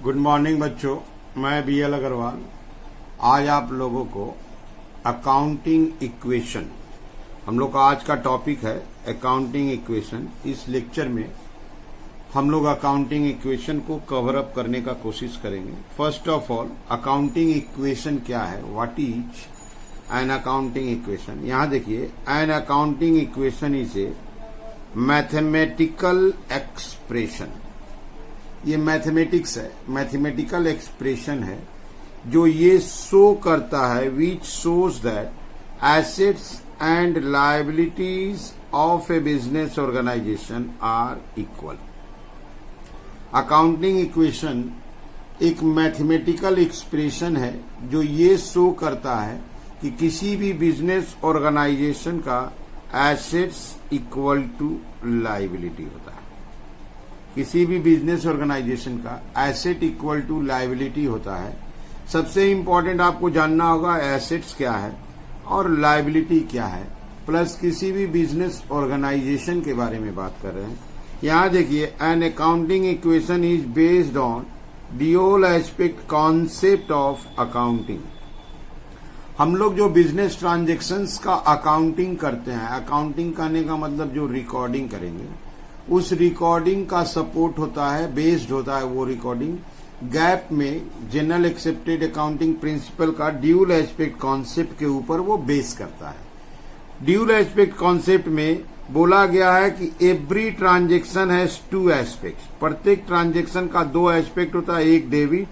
Good morning बच्चों, मैं BL Agarwal. आज आप लोगों को अकाउंटिंग इक्वेशन, हम लोग का आज का टॉपिक है अकाउंटिंग इक्वेशन। इस लेक्चर में हम लोग अकाउंटिंग इक्वेशन को कवर अप करने का कोशिश करेंगे। First of all, accounting equation क्या है, what is an accounting equation. यहां देखिए, an accounting equation is a mathematical expression. ये मैथमेटिक्स है, मैथमेटिकल एक्सप्रेशन है जो ये शो करता है, which shows that assets and liabilities of a business organization are equal. Accounting equation एक मैथमेटिकल एक्सप्रेशन है जो ये शो करता है कि किसी भी बिजनेस ऑर्गेनाइजेशन का एसेट्स इक्वल टू लायबिलिटी होता है। किसी भी बिजनेस ऑर्गेनाइजेशन का एसेट इक्वल टू लायबिलिटी होता है। सबसे इंपॉर्टेंट आपको जानना होगा एसेट्स क्या है और लायबिलिटी क्या है, प्लस किसी भी बिजनेस ऑर्गेनाइजेशन के बारे में बात कर रहे हैं। यहां देखिए, an accounting equation is based on dual aspect concept of accounting. हम लोग जो बिजनेस ट्रांजेक्शन्स का अकाउंटिंग करते हैं, अकाउंटिंग करने का मतलब जो रिकॉर्डिंग करेंगे, उस रिकॉर्डिंग का सपोर्ट होता है, बेस्ड होता है वो रिकॉर्डिंग गैप में जनरल एक्सेप्टेड अकाउंटिंग प्रिंसिपल का ड्यूअल एस्पेक्ट कॉन्सेप्ट के ऊपर वो बेस करता है। ड्यूअल एस्पेक्ट कॉन्सेप्ट में बोला गया है कि every transaction has two aspects. प्रत्येक ट्रांजेक्शन का दो एस्पेक्ट होता है, एक डेबिट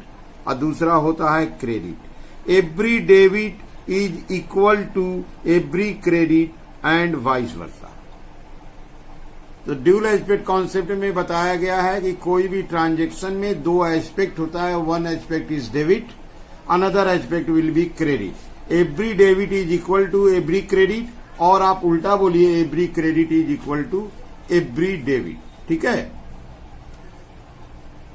और दूसरा होता है credit. Every debit is equal to every credit and vice versa. तो ड्यूअल एस्पेक्ट कॉन्सेप्ट में बताया गया है कि कोई भी ट्रांजेक्शन में दो एस्पेक्ट होता है, one aspect is debit, another aspect will be credit. Every debit is equal to every credit, और आप उल्टा बोलिए, every credit is equal to every debit. ठीक है।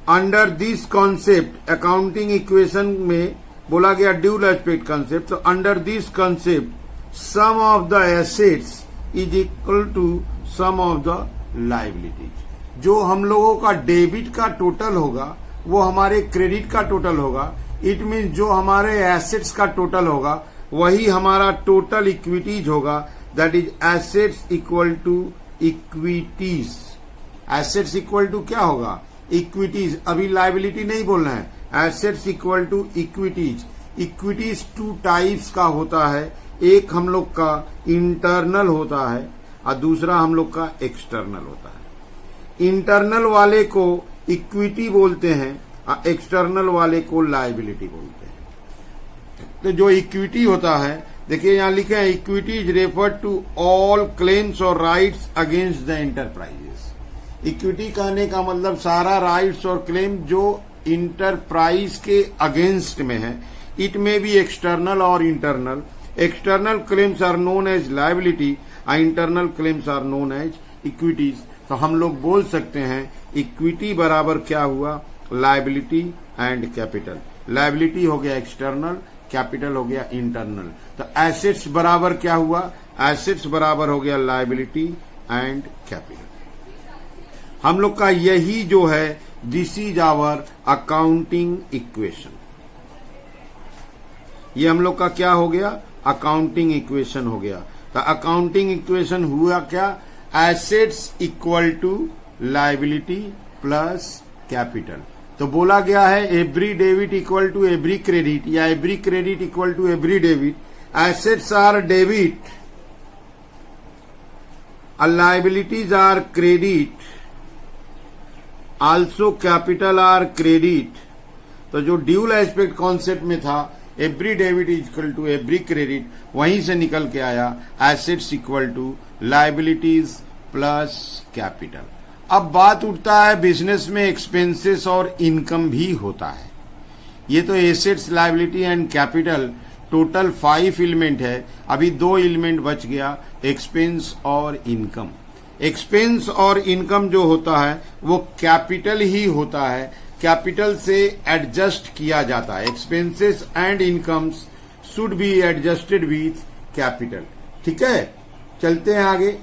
Under this concept accounting equation में बोला गया ड्यूअल एस्पेक्ट कॉन्सेप्ट। तो under this concept sum of the assets is equal to sum of the liabilities. जो हम लोगों का डेबिट का टोटल होगा वो हमारे क्रेडिट का टोटल होगा। इट मीन जो हमारे एसेट्स का टोटल होगा वही हमारा टोटल इक्विटीज होगा। That is assets equal to equities. Assets equal to क्या होगा, इक्विटीज। अभी लायबिलिटी नहीं बोलना है, assets equal to equities. Equities two types का होता है, एक हम लोग का इंटरनल होता है और दूसरा हम लोग का एक्सटर्नल होता है। इंटरनल वाले को इक्विटी बोलते हैं और एक्सटर्नल वाले को लायबिलिटी बोलते हैं। तो जो इक्विटी होता है, देखिए यहां लिखे हैं, equity is refer to all claims और rights against the enterprises. Equity कहने का मतलब सारा राइट्स और क्लेम जो इंटरप्राइज के अगेंस्ट में है। इट में बी एक्सटर्नल और इंटरनल। External claims are known as liability, internal claims are known as equities. तो हम लोग बोल सकते हैं इक्विटी बराबर क्या हुआ, लायबिलिटी एंड कैपिटल। लायबिलिटी हो गया एक्सटर्नल, कैपिटल हो गया इंटरनल। तो एसेट्स बराबर क्या हुआ, एसेट्स बराबर हो गया लायबिलिटी एंड कैपिटल। हम लोग का यही जो है, this is our accounting equation. ये हम लोग का क्या हो गया, अकाउंटिंग इक्वेशन हो गया। तो अकाउंटिंग इक्वेशन हुआ क्या, assets equal to liability plus capital. तो बोला गया है every debit equal to every credit या every credit equal to every debit. Assets are debit, liabilities are credit, also capital are credit. तो जो ड्यूअल एस्पेक्ट कॉन्सेप्ट में था every debit is equal to every credit, वहीं से निकल के आया assets equal to liabilities plus capital. अब बात उठता है, बिजनेस में एक्सपेंसेस और इनकम भी होता है। ये तो assets, liability and capital total 5 element है। अभी 2 एलिमेंट बच गया, एक्सपेंस और इनकम। एक्सपेंस और इनकम जो होता है वो कैपिटल ही होता है, कैपिटल से एडजस्ट किया जाता है। Expenses and incomes should be adjusted with capital. ठीक है, चलते हैं आगे।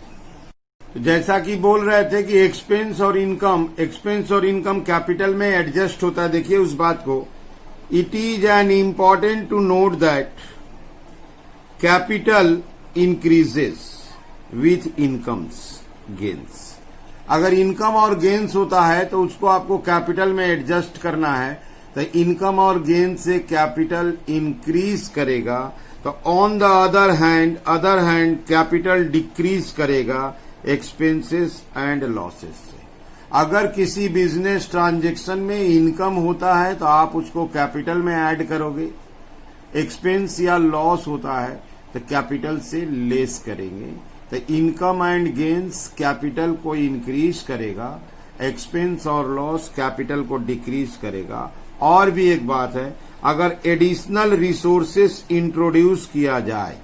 तो जैसा कि बोल रहे थे कि एक्सपेंस और इनकम कैपिटल में एडजस्ट होता है। देखिए उस बात को, it is an important to note that capital increases with incomes gains. अगर इनकम और गेन्स होता है तो उसको आपको कैपिटल में एडजस्ट करना है, तो इनकम और गेन से कैपिटल इंक्रीज करेगा, तो on the other hand capital decrease करेगा एक्सपेंसेस एंड लॉसेस से। अगर किसी बिजनेस ट्रांजैक्शन में इनकम होता है तो आप उसको कैपिटल में ऐड करोगे, एक्सपेंस या लॉस होता है तो कैपिटल से लेस करेंगे। तो इनकम एंड गेन्स कैपिटल को इंक्रीज करेगा, एक्सपेंस और लॉस कैपिटल को डिक्रीज करेगा। और भी एक बात है, अगर एडिशनल रिसोर्सेस इंट्रोड्यूस किया जाए,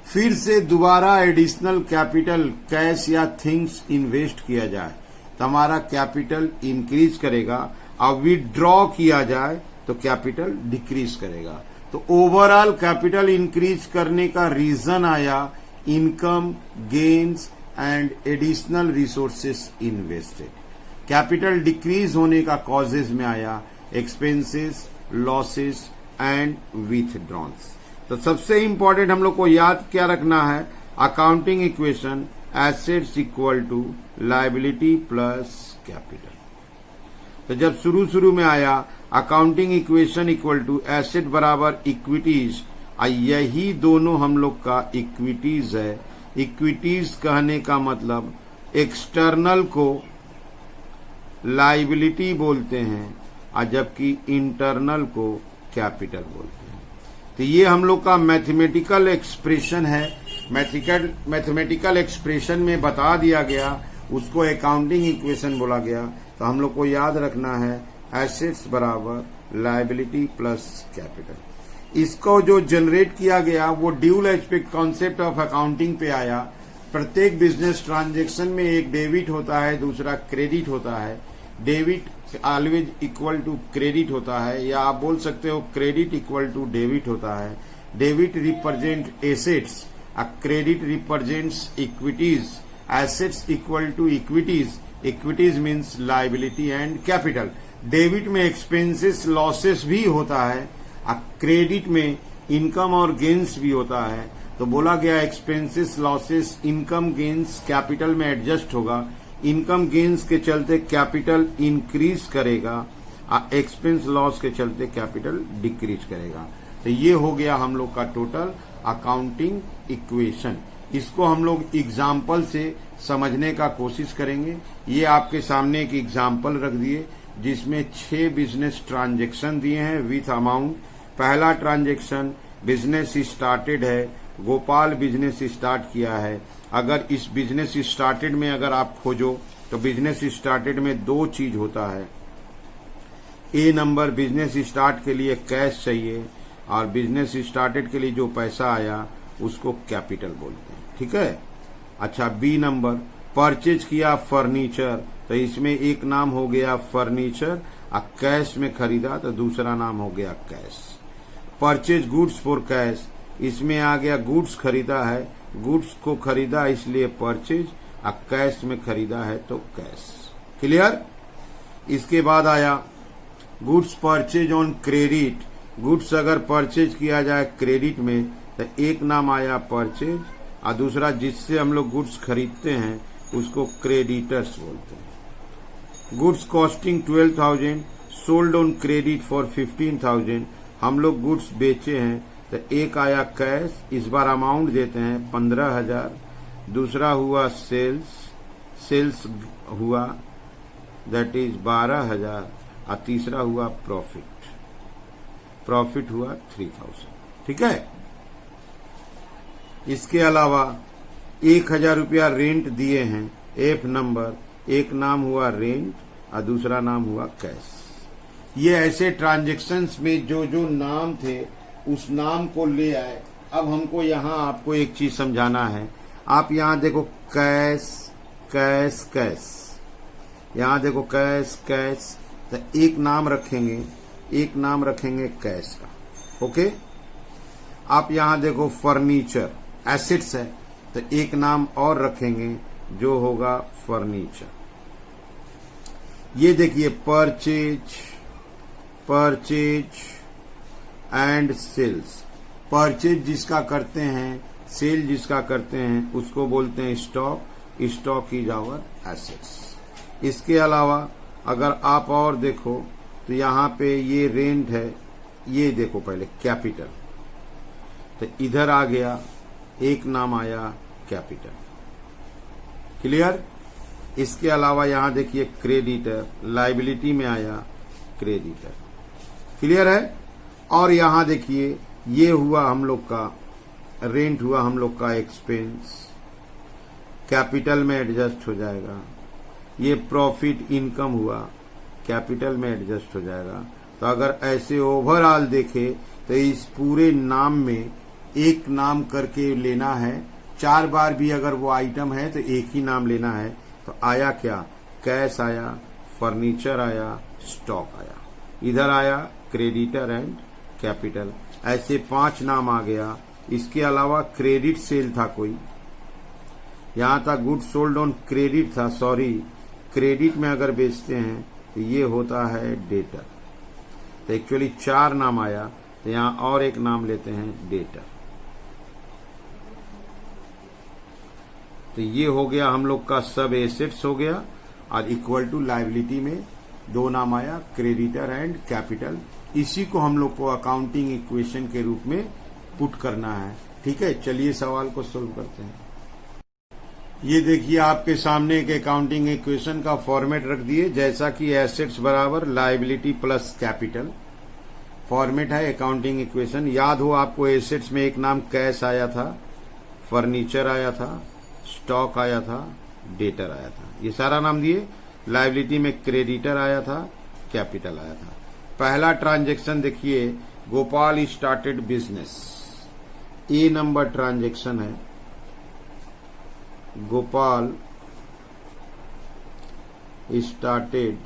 फिर से दोबारा एडिशनल कैपिटल कैश या थिंग्स इन्वेस्ट किया जाए, तो हमारा कैपिटल इंक्रीज करेगा। अब विथड्रॉ किया जाए तो कैपिटल डिक्रीज करेगा। तो ओवरऑल कैपिटल इंक्रीज करने का रीजन आया income, gains and additional resources invested. Capital decrease होने का कॉजेज में आया एक्सपेंसेस, लॉसेस एंड विथड्रॉन्स। तो सबसे इंपॉर्टेंट हम लोग को याद क्या रखना है, accounting equation assets equal to liability plus capital. तो जब शुरू में आया accounting equation equal to asset बराबर इक्विटीज, यही दोनों हम लोग का इक्विटीज है। इक्विटीज कहने का मतलब एक्सटर्नल को लायबिलिटी बोलते हैं और जबकि इंटरनल को कैपिटल बोलते हैं। तो ये हम लोग का मैथमेटिकल एक्सप्रेशन है। मैथमेटिकल एक्सप्रेशन में बता दिया गया, उसको अकाउंटिंग इक्वेशन बोला गया। तो हम लोग को याद रखना है एसेट्स बराबर लायबिलिटी प्लस कैपिटल। इसको जो जनरेट किया गया वो dual aspect concept of accounting पे आया। प्रत्येक बिजनेस ट्रांजैक्शन में एक डेबिट होता है, दूसरा क्रेडिट होता है। Debit always equal to credit होता है, या आप बोल सकते हो क्रेडिट इक्वल टू डेबिट होता है। Debit represent assets, credit represents equities. Assets equal to equities, equities means liability and capital. Debit में एक्सपेंसेस लॉसेस भी होता है, क्रेडिट में इनकम और गेन्स भी होता है। तो बोला गया expenses losses income gains capital में एडजस्ट होगा। इनकम गेन्स के चलते कैपिटल इंक्रीज करेगा, एक्सपेंस लॉस के चलते कैपिटल डिक्रीज करेगा। तो ये हो गया हम लोग का टोटल अकाउंटिंग इक्वेशन। इसको हम लोग एग्जाम्पल से समझने का कोशिश करेंगे। ये आपके सामने एक एग्जाम्पल रख दिए जिसमें 6 बिजनेस ट्रांजैक्शन दिए हैं विथ अमाउंट। पहला ट्रांजैक्शन बिजनेस स्टार्टेड है, गोपाल बिजनेस स्टार्ट किया है। अगर इस बिजनेस स्टार्टेड में अगर आप खोजो तो बिजनेस स्टार्टेड में 2 चीज होता है। ए नंबर बिजनेस स्टार्ट के लिए कैश चाहिए, और बिजनेस स्टार्टेड के लिए जो पैसा आया उसको कैपिटल बोलते हैं, ठीक है। अच्छा, बी नंबर परचेज किया फर्नीचर, तो इसमें एक नाम हो गया फर्नीचर, और कैश में खरीदा तो दूसरा नाम हो गया cash. Purchase goods for cash, इसमें आ गया गुड्स खरीदा है, गुड्स को खरीदा इसलिए परचेज, और कैश में खरीदा है तो कैश। क्लियर। इसके बाद आया goods purchase on credit. Goods अगर परचेज किया जाए क्रेडिट में तो एक नाम आया परचेज, और दूसरा जिससे हम लोग गुड्स खरीदते हैं उसको क्रेडिटर्स बोलते हैं। Goods costing 12,000 sold on credit for 15,000। हम लोग गुड्स बेचे हैं तो एक आया कैश, इस बार अमाउंट देते हैं 15,000। दूसरा हुआ सेल्स हुआ दैट इज 12,000, और तीसरा हुआ प्रॉफिट हुआ 3,000, ठीक है। इसके अलावा 1,000 रुपया रेंट दिए हैं, एफ नंबर, एक नाम हुआ रेंट और दूसरा नाम हुआ कैश। ये ऐसे ट्रांजैक्शंस में जो जो नाम थे उस नाम को ले आए। अब हमको यहाँ आपको एक चीज समझाना है। आप यहाँ देखो कैश कैश कैश, यहाँ देखो कैश कैश, तो एक नाम रखेंगे कैश का, ओके। आप यहाँ देखो फर्नीचर एसेट्स है, तो एक नाम और रखेंगे जो होगा फर्नीचर। ये देखिए परचेज एंड सेल्स। परचेज जिसका करते हैं, सेल जिसका करते हैं, उसको बोलते हैं stock. Stock is our assets. इसके अलावा अगर आप और देखो तो यहाँ पे ये रेंट है, ये देखो पहले कैपिटल, तो इधर आ गया एक नाम आया कैपिटल। क्लियर। इसके अलावा यहां देखिए क्रेडिटर, लायबिलिटी में आया क्रेडिटर। क्लियर है। और यहां देखिए ये हुआ हम लोग का रेंट, हुआ हम लोग का एक्सपेंस, कैपिटल में एडजस्ट हो जाएगा। ये प्रॉफिट इनकम हुआ, कैपिटल में एडजस्ट हो जाएगा। तो अगर ऐसे ओवरऑल देखे तो इस पूरे नाम में एक नाम करके लेना है। 4 बार भी अगर वो आइटम है तो एक ही नाम लेना है। तो आया क्या, कैश आया, फर्नीचर आया, स्टॉक आया, इधर आया क्रेडिटर एंड कैपिटल। ऐसे 5 नाम आ गया। इसके अलावा क्रेडिट सेल था कोई, यहां था गुड सोल्ड ऑन क्रेडिट था, सॉरी क्रेडिट में अगर बेचते हैं तो ये होता है डेटर। तो एक्चुअली 4 नाम आया, तो यहां और एक नाम लेते हैं डेटर। तो ये हो गया हम लोग का सब एसेट्स हो गया। और इक्वल टू लायबिलिटी में 2 नाम आया, क्रेडिटर एंड कैपिटल। इसी को हम लोग को अकाउंटिंग इक्वेशन के रूप में पुट करना है। ठीक है, चलिए सवाल को सोल्व करते हैं। ये देखिए आपके सामने एक अकाउंटिंग इक्वेशन का फॉर्मेट रख दिए, जैसा कि एसेट्स बराबर लायबिलिटी प्लस कैपिटल फॉर्मेट है अकाउंटिंग इक्वेशन। याद हो आपको, एसेट्स में एक नाम कैश आया था, फर्नीचर आया था, स्टॉक आया था, डेटर आया था, ये सारा नाम दिए। लायबिलिटी में क्रेडिटर आया था, कैपिटल आया था। पहला ट्रांजैक्शन देखिए, गोपाल स्टार्टेड बिजनेस, ए नंबर ट्रांजैक्शन है। Gopal started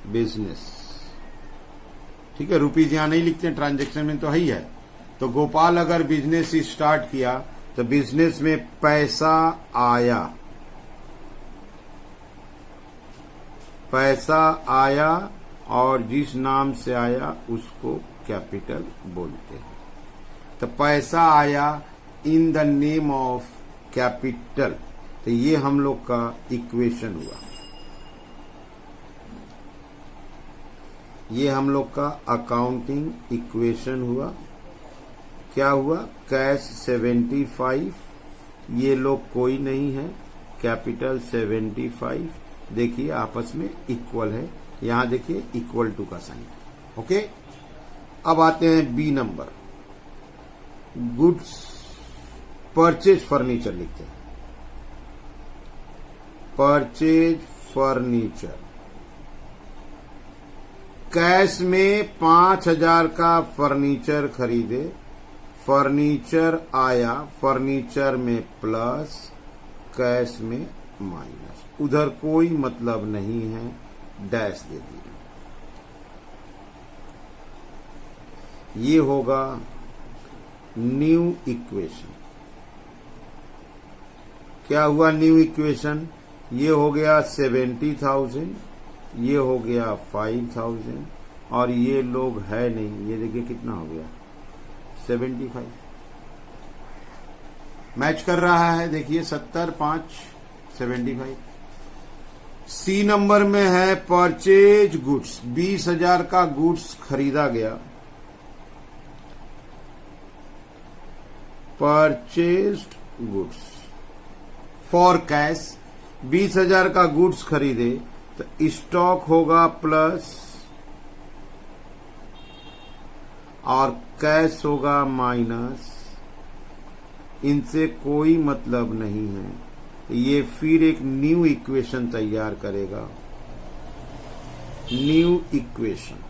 business. ठीक है, रुपीज यहां नहीं लिखते, ट्रांजैक्शन में तो है ही है। तो गोपाल अगर बिजनेस स्टार्ट किया तो बिजनेस में पैसा आया, और जिस नाम से आया उसको कैपिटल बोलते हैं। तो पैसा आया in the name of capital. तो ये हम लोग का इक्वेशन हुआ, ये हम लोग का अकाउंटिंग इक्वेशन हुआ। क्या हुआ, कैश 75, ये लोग कोई नहीं है, कैपिटल 75। देखिए आपस में इक्वल है, यहां देखिए इक्वल टू का साइन। ओके, अब आते हैं B number, goods purchase furniture लिखते हैं। परचेज फर्नीचर, कैश में 5000 का फर्नीचर खरीदे, फर्नीचर आया, फर्नीचर में प्लस, कैश में माइनस, उधर कोई मतलब नहीं है, डैश दे दिया। ये होगा न्यू इक्वेशन। क्या हुआ न्यू इक्वेशन, ये हो गया 70,000, ये हो गया 5,000, और ये लोग है नहीं, ये देखिए कितना हो गया 75। मैच कर रहा है, देखिए 70, 5, 75। सी नंबर में है परचेज गुड्स, 20,000 का गुड्स खरीदा गया, परचेज्ड गुड्स फॉर कैश। 20,000 का गुड्स खरीदे तो स्टॉक होगा प्लस और कैश होगा माइनस, इनसे कोई मतलब नहीं है। ये फिर एक न्यू इक्वेशन तैयार करेगा, न्यू इक्वेशन।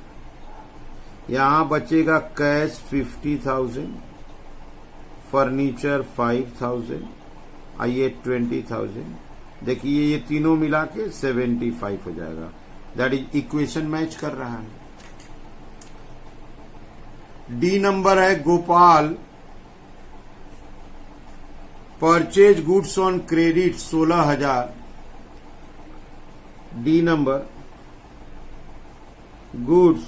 यहां बचेगा कैश 50,000, फर्नीचर 5,000 और ये 20,000। देखिए ये तीनों मिला के 75 हो जाएगा। दैट इज इक्वेशन मैच कर रहा है। डी नंबर है Gopal purchase goods on credit 16,000। D number, goods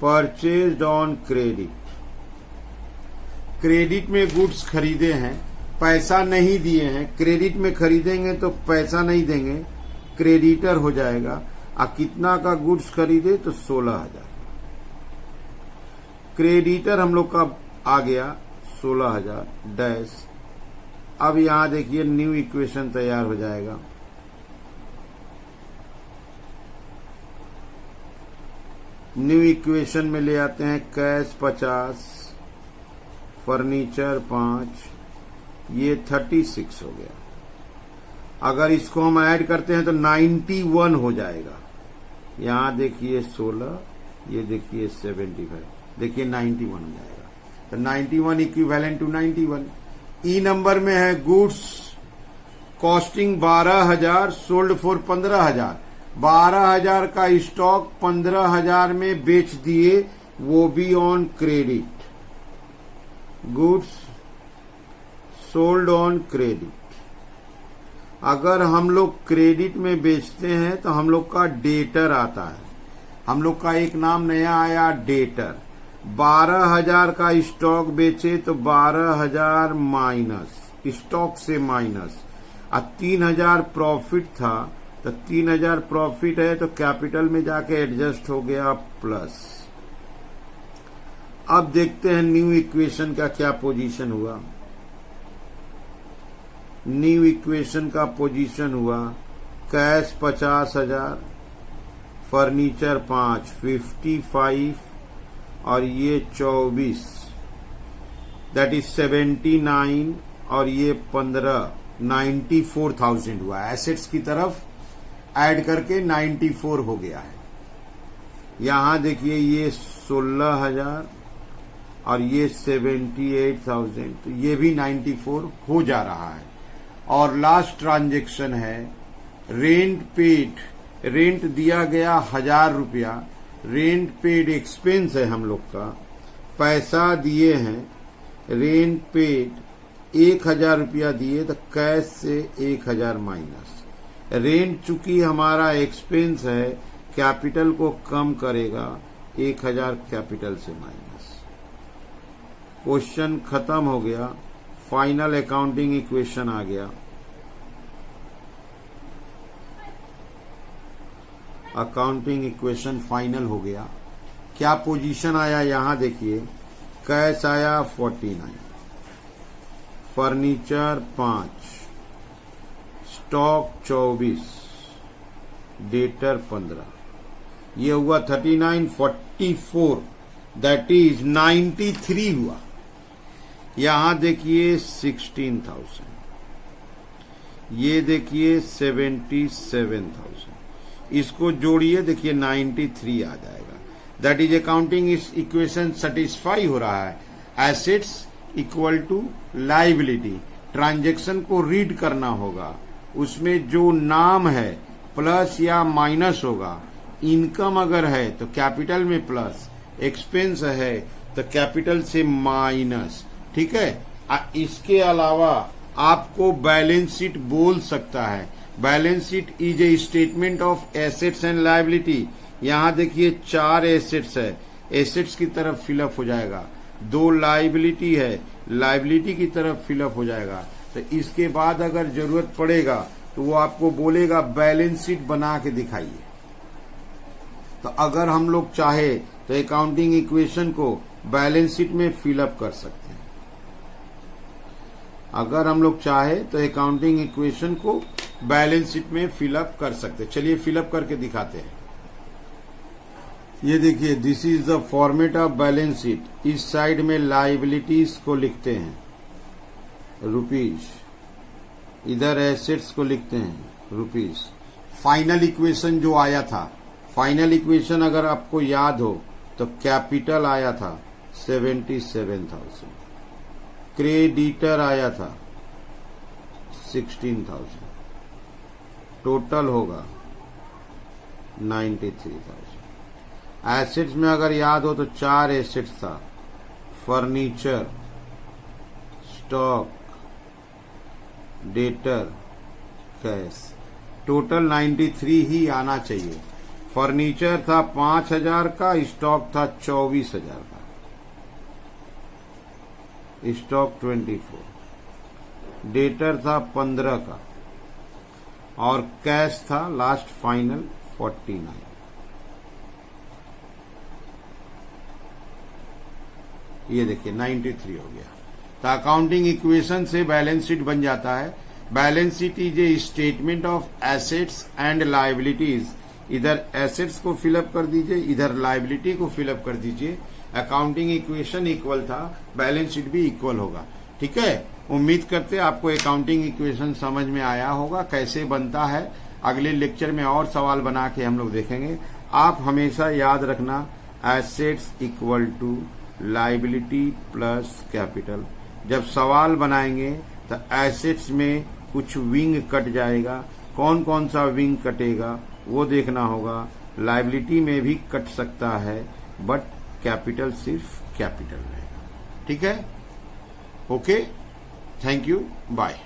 purchased on credit. Credit में गुड्स खरीदे हैं, पैसा नहीं दिए हैं। क्रेडिट में खरीदेंगे तो पैसा नहीं देंगे, क्रेडिटर हो जाएगा। कितना का गुड्स खरीदे तो 16,000। क्रेडिटर हम लोग का आ गया 16,000 डैश। अब यहां देखिए न्यू इक्वेशन तैयार हो जाएगा। न्यू इक्वेशन में ले आते हैं कैश 50, फर्नीचर 5, ये 36 हो गया। अगर इसको हम ऐड करते हैं तो 91 हो जाएगा। यहां देखिए 16, ये देखिए 75, देखिए 91 हो जाएगा। तो 91 इक्विवेलेंट टू 91। ई नंबर में है गुड्स कॉस्टिंग 12,000 सोल्ड फॉर 15,000। 12,000 का स्टॉक 15,000 में बेच दिए, वो भी on credit. Goods sold on credit. अगर हम लोग क्रेडिट में बेचते हैं तो हम लोग का डेटर आता है। हम लोग का एक नाम नया आया, डेटर। 12,000 का स्टॉक बेचे तो 12,000 माइनस, स्टॉक से माइनस। 3,000 प्रॉफिट था तो 3,000 प्रॉफिट है तो कैपिटल में जाके एडजस्ट हो गया प्लस। अब देखते हैं न्यू इक्वेशन का क्या पोजीशन हुआ। न्यू इक्वेशन का पोजीशन हुआ कैश 50,000, फर्नीचर 5 55 और ये 24, दैट इज 79 और ये 15, 94,000 हुआ। एसेट्स की तरफ ऐड करके 94 हो गया है। यहां देखिए ये 16,000 और ये 78,000, तो ये भी 94 हो जा रहा है। और लास्ट ट्रांजेक्शन है रेंट पेड। रेंट दिया गया 1,000 रुपया, रेंट पेड एक्सपेंस है हम लोग का। पैसा दिए हैं, रेंट पेड 1,000 रुपया दिए तो कैश से 1,000 माइनस। रेंट चूंकि हमारा एक्सपेंस है, कैपिटल को कम करेगा, 1,000 कैपिटल से माइनस। क्वेश्चन खत्म हो गया। फाइनल अकाउंटिंग इक्वेशन आ गया। अकाउंटिंग इक्वेशन फाइनल हो गया। क्या पोजीशन आया यहां देखिए, कैश आया 49, फर्नीचर 5, स्टॉक 24, डेटर 15, ये हुआ 39, 44, दैट इज 93 हुआ। यहां देखिए 16,000, ये देखिए 77,000, इसको जोड़िए देखिए 93 आ जाएगा। दैट इज अकाउंटिंग इस इक्वेशन सेटिस्फाई हो रहा है। Assets equal to liability. Transaction को रीड करना होगा, उसमें जो नाम है प्लस या माइनस होगा। इनकम अगर है तो कैपिटल में प्लस, एक्सपेंस है तो कैपिटल से माइनस। ठीक है। इसके अलावा आपको बैलेंस शीट बोल सकता है। Balance sheet is a statement of assets and liability. यहां देखिए 4 एसेट्स है, एसेट्स की तरफ फिलअप हो जाएगा। 2 लायबिलिटी है, लायबिलिटी की तरफ फिलअप हो जाएगा। तो इसके बाद अगर जरूरत पड़ेगा तो वो आपको बोलेगा बैलेंस शीट बना के दिखाइए। तो अगर हम लोग चाहे तो अकाउंटिंग इक्वेशन को बैलेंस शीट में फिलअप कर सकते हैं। अगर हम लोग चाहे तो अकाउंटिंग इक्वेशन को बैलेंस शीट में फिलअप कर सकते हैं। चलिए फिलअप करके दिखाते हैं। ये देखिए, this is the format of balance sheet. इस साइड में लायबिलिटीज को लिखते हैं रुपीज, इधर एसेट्स को लिखते हैं रुपीज। फाइनल इक्वेशन जो आया था, फाइनल इक्वेशन अगर आपको याद हो तो कैपिटल आया था 77,000, क्रेडिटर आया था 16,000, टोटल होगा 93,000। एसेट्स में अगर याद हो तो 4 एसेट्स था, furniture, stock, debtor, cash, total 93 ही आना चाहिए। फर्नीचर था 5,000 का, स्टॉक था 24,000 का, स्टॉक 24, डेटर था 15 का, और कैश था लास्ट फाइनल 49। ये देखिए 93 हो गया। तो अकाउंटिंग इक्वेशन से बैलेंस शीट बन जाता है। Balance sheet is a statement of assets and liabilities. इधर एसेट्स को फिलअप कर दीजिए, इधर लायबिलिटी को फिलअप कर दीजिए। अकाउंटिंग इक्वेशन इक्वल था, बैलेंस शीट भी इक्वल होगा। ठीक है, उम्मीद करते हैं आपको अकाउंटिंग इक्वेशन समझ में आया होगा कैसे बनता है। अगले लेक्चर में और सवाल बना के हम लोग देखेंगे। आप हमेशा याद रखना, assets equal to liability plus capital. जब सवाल बनाएंगे तो एसेट्स में कुछ विंग कट जाएगा, कौन कौन सा विंग कटेगा वो देखना होगा। लायबिलिटी में भी कट सकता है, बट कैपिटल सिर्फ कैपिटल रहेगा। ठीक है, ओके, थैंक यू, बाय।